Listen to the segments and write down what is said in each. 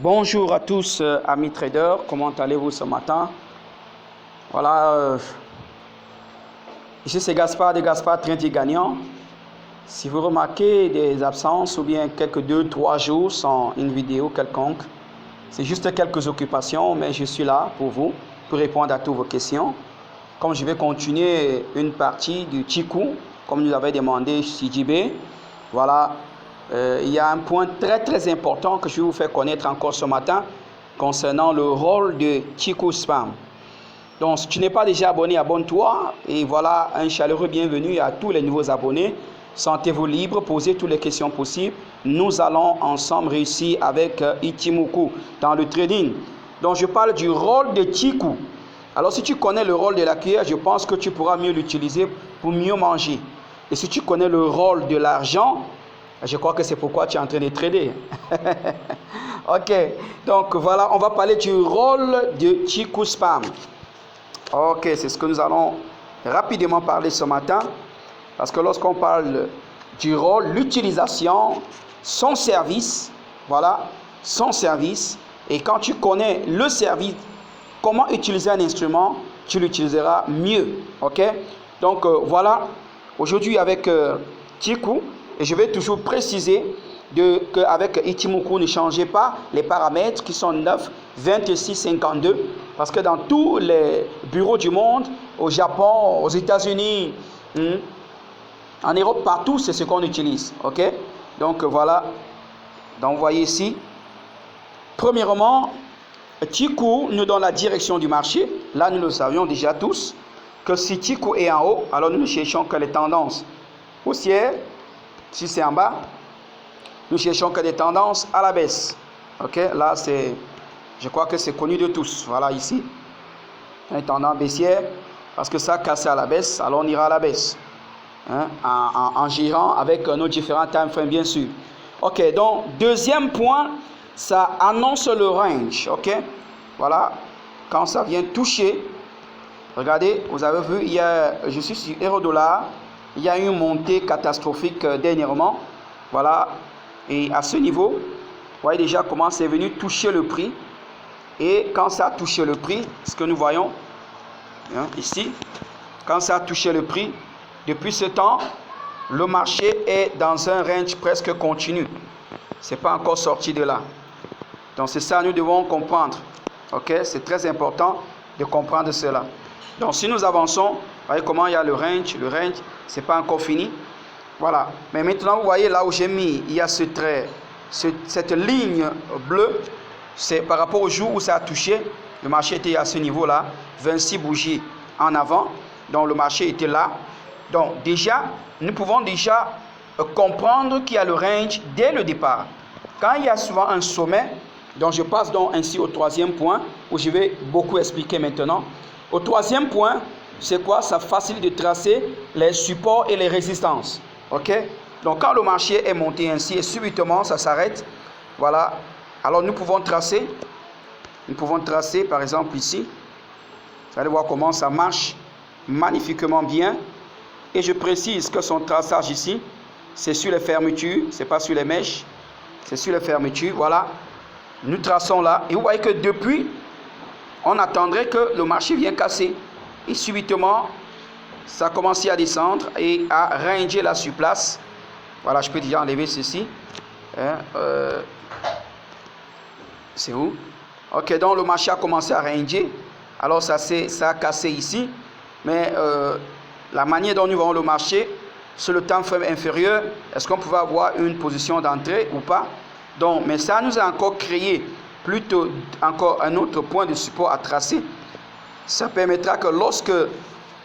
Bonjour à tous amis traders, comment allez-vous ce matin? Voilà, ici c'est Gaspard de Gaspard Trading Gagnant. Si vous remarquez des absences ou bien quelques 2-3 jours sans une vidéo quelconque, c'est juste quelques occupations, mais je suis là pour vous, pour répondre à toutes vos questions. Comme je vais continuer une partie du Chikou, comme nous l'avait demandé CJB, voilà. Il y a un point très important que je vais vous faire connaître encore ce matin concernant le rôle de Chikou Spam. Donc si tu n'es pas déjà abonné, abonne-toi et voilà un chaleureux bienvenue à tous les nouveaux abonnés. Sentez-vous libre, posez toutes les questions possibles. Nous allons ensemble réussir avec Ichimoku dans le trading. Donc je parle du rôle de Chikou. Alors si tu connais le rôle de la cuillère, je pense que tu pourras mieux l'utiliser pour mieux manger. Et si tu connais le rôle de l'argent, je crois que c'est pourquoi tu es en train de trader. Ok, donc voilà, on va parler du rôle de Chikou Spam. Ok, c'est ce que nous allons rapidement parler ce matin. Parce que lorsqu'on parle du rôle, l'utilisation, son service, voilà, son service. Et quand tu connais le service, comment utiliser un instrument, tu l'utiliseras mieux. Ok, donc voilà, aujourd'hui avec Chikou. Et je vais toujours préciser qu'avec Ichimoku, ne changez pas les paramètres qui sont 9, 26, 52. Parce que dans tous les bureaux du monde, au Japon, aux États-Unis, en Europe, partout, c'est ce qu'on utilise. Ok? Donc voilà. Donc vous voyez ici. Premièrement, Chikou nous donne la direction du marché. Là, nous le savions déjà tous. Que si Chikou est en haut, alors nous ne cherchons que les tendances haussières. Si c'est en bas, nous cherchons que des tendances à la baisse. Ok, là je crois que c'est connu de tous. Voilà ici, une tendance baissière, parce que ça a cassé à la baisse, alors on ira à la baisse. Hein, en gérant avec nos différents time frames bien sûr. Ok, donc deuxième point, ça annonce le range. Ok, voilà, quand ça vient toucher, regardez, vous avez vu, je suis sur Eurodollar. Il y a une montée catastrophique dernièrement. Voilà. Et à ce niveau, vous voyez déjà comment c'est venu toucher le prix. Et quand ça a touché le prix, ce que nous voyons ici, quand ça a touché le prix, depuis ce temps, le marché est dans un range presque continu. Ce n'est pas encore sorti de là. Donc c'est ça que nous devons comprendre. Ok, c'est très important de comprendre cela. Donc si nous avançons, vous voyez comment il y a le range, c'est pas encore fini. Voilà. Mais maintenant, vous voyez là où j'ai mis, il y a ce trait, cette ligne bleue, c'est par rapport au jour où ça a touché. Le marché était à ce niveau-là, 26 bougies en avant. Donc le marché était là. Donc déjà, nous pouvons déjà comprendre qu'il y a le range dès le départ. Quand il y a souvent un sommet, donc je passe donc ainsi au troisième point, où je vais beaucoup expliquer maintenant. Au troisième point, c'est quoi? Ça facilite de tracer les supports et les résistances. Ok? Donc quand le marché est monté ainsi et subitement ça s'arrête, voilà. Alors nous pouvons tracer par exemple ici. Vous allez voir comment ça marche magnifiquement bien. Et je précise que son traçage ici, c'est sur les fermetures, c'est pas sur les mèches, c'est sur les fermetures. Voilà. Nous traçons là et vous voyez que depuis, on attendrait que le marché vienne casser. Et subitement, ça a commencé à descendre et à ranger là sur place. Voilà, je peux déjà enlever ceci. C'est où? Ok, donc le marché a commencé à ranger. Alors ça a cassé ici. Mais la manière dont nous voyons le marché, sur le temps frame inférieur, est-ce qu'on pouvait avoir une position d'entrée ou pas? Donc, mais ça nous a encore créé plutôt encore un autre point de support à tracer. Ça permettra que lorsque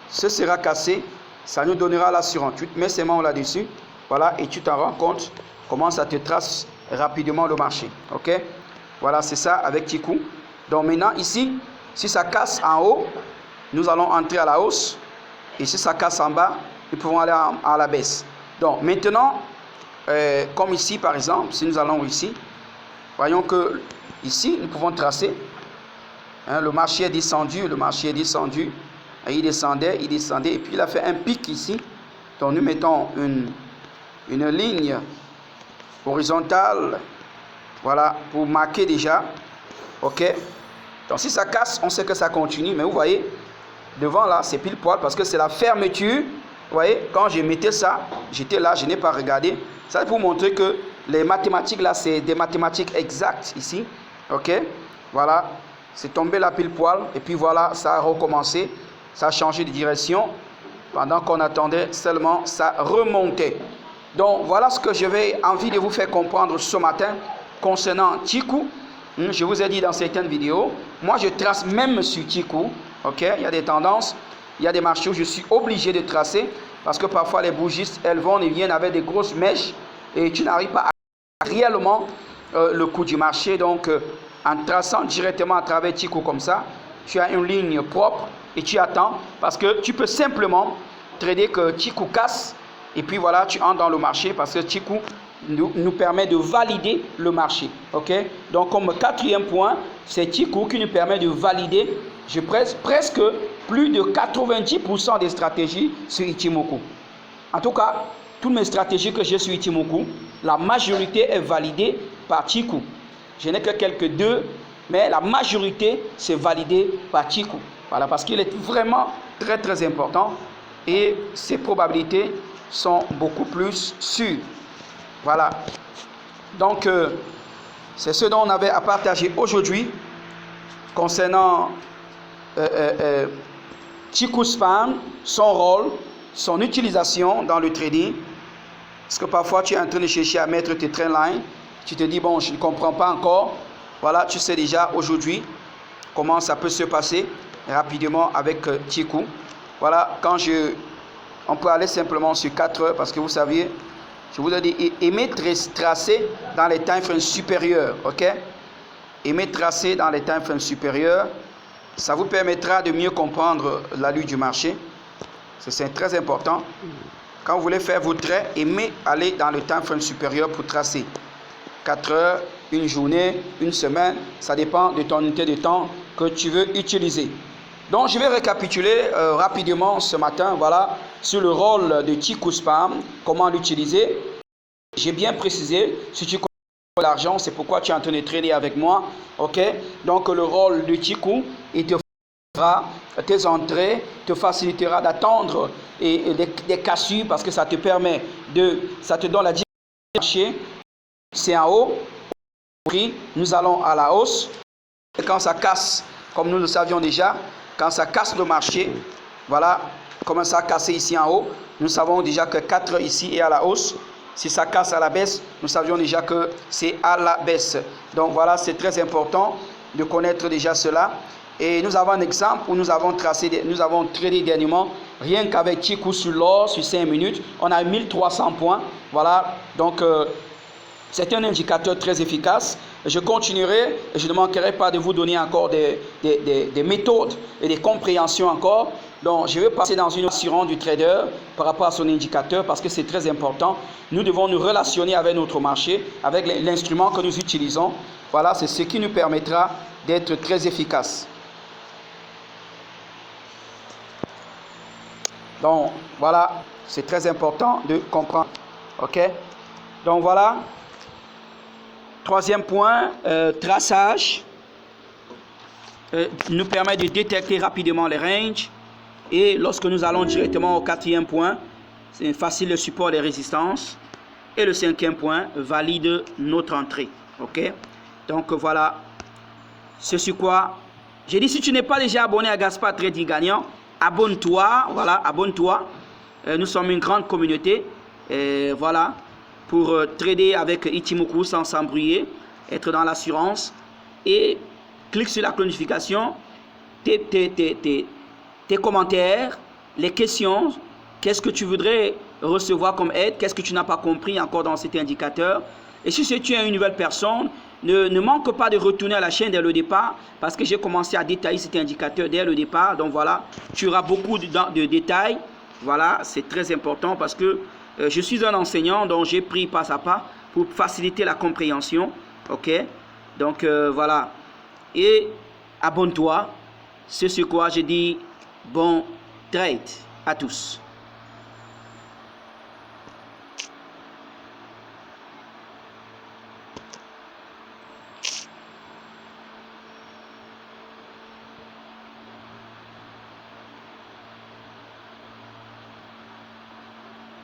ce sera cassé, ça nous donnera l'assurance. Tu te mets ces mains là-dessus, voilà, et tu t'en rends compte comment ça te trace rapidement le marché. Ok? Voilà, c'est ça avec Chikou. Donc maintenant, ici, si ça casse en haut, nous allons entrer à la hausse. Et si ça casse en bas, nous pouvons aller à la baisse. Donc maintenant, comme ici par exemple, si nous allons ici, voyons que ici, nous pouvons tracer. Le marché est descendu, et il descendait, et puis il a fait un pic ici. Donc nous mettons une ligne horizontale Voilà, pour marquer déjà. Ok. Donc si ça casse, on sait que ça continue. Mais vous voyez, devant là, c'est pile poil parce que c'est la fermeture. Vous voyez, quand je mettais ça, j'étais là, je n'ai pas regardé. Ça c'est pour montrer que les mathématiques là, c'est des mathématiques exactes ici. Ok. Voilà, c'est tombé là pile poil. Et puis voilà, ça a recommencé. Ça a changé de direction. Pendant qu'on attendait seulement, ça remontait. Donc voilà ce que j'avais envie de vous faire comprendre ce matin concernant Tiku. Je vous ai dit dans certaines vidéos, moi je trace même sur Tiku. Ok, il y a des tendances, il y a des marchés où je suis obligé de tracer parce que parfois les bougistes, elles vont et viennent avec des grosses mèches et tu n'arrives pas à réellement le coût du marché. Donc en traçant directement à travers Tiku comme ça, tu as une ligne propre et tu attends parce que tu peux simplement trader que Tiku casse et puis voilà, tu entres dans le marché parce que Tiku nous permet de valider le marché. Ok, donc comme quatrième point, c'est Tiku qui nous permet de valider, je presse presque plus de 90% des stratégies sur Ichimoku. En tout cas, toutes mes stratégies que j'ai sur Ichimoku, la majorité est validée par Tiku. Je n'ai que quelques deux, mais la majorité c'est validé par Tiku. Voilà, parce qu'il est vraiment très très important et ses probabilités sont beaucoup plus sûres. Voilà. Donc, c'est ce dont on avait à partager aujourd'hui concernant Tiku Spam, son rôle, son utilisation dans le trading. Parce que parfois, tu es en train de chercher à mettre tes trendlines. Tu te dis, bon, je ne comprends pas encore. Voilà, tu sais déjà aujourd'hui comment ça peut se passer rapidement avec Tiku. Voilà, on peut aller simplement sur 4 heures parce que vous saviez, je vous ai dit, aimer tracer dans les time frames supérieurs, ok? Aimer tracer dans les time frames supérieurs, ça vous permettra de mieux comprendre l'allure du marché. C'est très important. Quand vous voulez faire vos traits, aimez aller dans le time frame supérieur pour tracer. 4 heures, une journée, une semaine, ça dépend de ton unité de temps que tu veux utiliser. Donc je vais récapituler rapidement ce matin, voilà, sur le rôle de Tiku Spam, comment l'utiliser. J'ai bien précisé, si tu connais l'argent, c'est pourquoi tu es en train de trader avec moi, ok? Donc le rôle de Tiku, il te fera tes entrées, te facilitera d'attendre et des cassures parce que ça te permet ça te donne la direction du marché. C'est en haut, nous allons à la hausse. Et quand ça casse, comme nous le savions déjà, quand ça casse le marché, voilà, comment ça a cassé ici en haut, nous savons déjà que 4 ici est à la hausse. Si ça casse à la baisse, nous savions déjà que c'est à la baisse. Donc voilà, c'est très important de connaître déjà cela. Et nous avons un exemple où nous avons tradé dernièrement, rien qu'avec Tiku sur l'or, sur 5 minutes, on a 1300 points. Voilà, donc c'est un indicateur très efficace. Je continuerai et je ne manquerai pas de vous donner encore des méthodes et des compréhensions encore. Donc, je vais passer dans une assurance du trader par rapport à son indicateur parce que c'est très important. Nous devons nous relationner avec notre marché, avec l'instrument que nous utilisons. Voilà, c'est ce qui nous permettra d'être très efficace. Donc, voilà, c'est très important de comprendre. OK? Donc, voilà. Troisième point, traçage nous permet de détecter rapidement les ranges. Et lorsque nous allons directement au quatrième point, c'est facile le support des résistances. Et le cinquième point valide notre entrée. Ok? Donc voilà, c'est sur quoi j'ai dit, si tu n'es pas déjà abonné à Gaspard Trading Gagnant, abonne-toi. Voilà, abonne-toi. Nous sommes une grande communauté. Voilà. Pour trader avec Ichimoku sans s'embrouiller, être dans l'assurance et clique sur la notification, tes commentaires, les questions, qu'est-ce que tu voudrais recevoir comme aide, qu'est-ce que tu n'as pas compris encore dans cet indicateur. Et si tu es une nouvelle personne, ne manque pas de retourner à la chaîne dès le départ parce que j'ai commencé à détailler cet indicateur dès le départ. Donc voilà, tu auras beaucoup de détails. Voilà, c'est très important parce que je suis un enseignant, donc j'ai pris pas à pas pour faciliter la compréhension. Ok? Donc voilà. Et abonne-toi. C'est ce quoi je dis bon trade à tous.